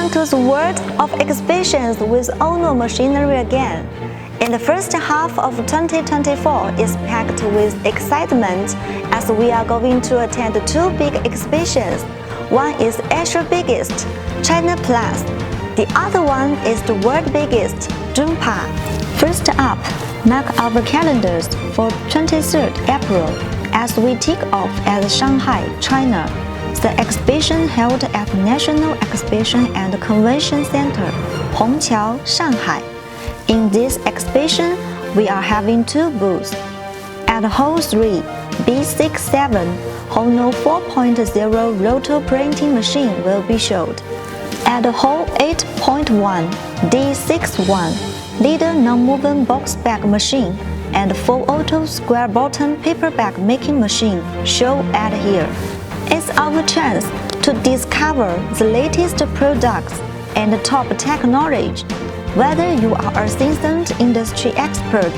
Welcome to the world of exhibitions with Ounuo machinery again. In the first half of 2024 is packed with excitement as we are going to attend two big exhibitions. One is Asia's biggest, Chinaplas. The other one is the world's biggest, Drupa. First up, mark our calendars for 23rd April as we take off at Shanghai, China. The exhibition held at National Exhibition and Convention Center, Hongqiao, Shanghai. In this exhibition, we are having two booths. At Hall 3, B67, Ounuo 4.0 roto printing machine will be showed. At Hall 8.1, D61, leader non-moving box bag machine and full auto square bottom paper bag making machine show at here. It's our chance to discover the latest products and top technology. Whether you are a seasoned industry expert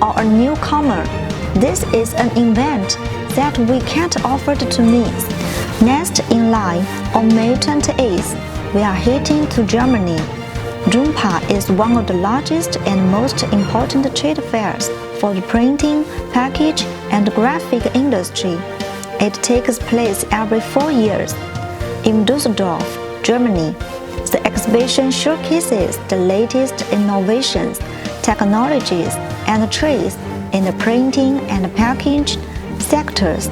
or a newcomer, this is an event that we can't afford to miss. Next in line, on May 28th, we are heading to Germany. Drupa is one of the largest and most important trade fairs for the printing, package, and graphic industry. It takes place every 4 years. In Düsseldorf, Germany, the exhibition showcases the latest innovations, technologies, and trends in the printing and package sectors.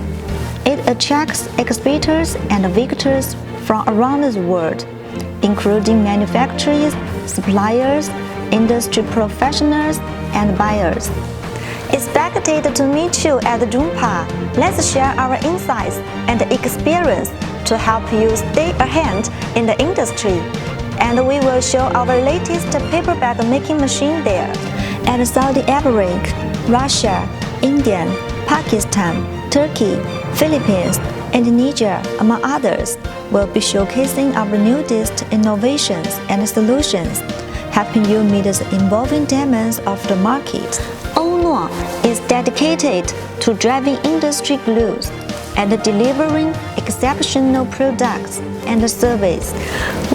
It attracts exhibitors and visitors from around the world, including manufacturers, suppliers, industry professionals, and buyers. Expected to meet you at Drupa. Let's share our insights and experience to help you stay ahead in the industry. And we will show our latest paper bag making machine there. At Saudi Arabia, Russia, India, Pakistan, Turkey, Philippines, Indonesia, among others, will be showcasing our newest innovations and solutions, helping you meet the evolving demands of the market. Ounuo is dedicated to driving industry growth and delivering exceptional products and service.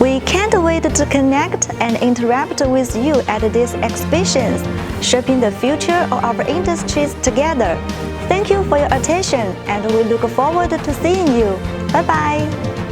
We can't wait to connect and interact with you at these exhibitions, shaping the future of our industries together. Thank you for your attention, and we look forward to seeing you. Bye-bye.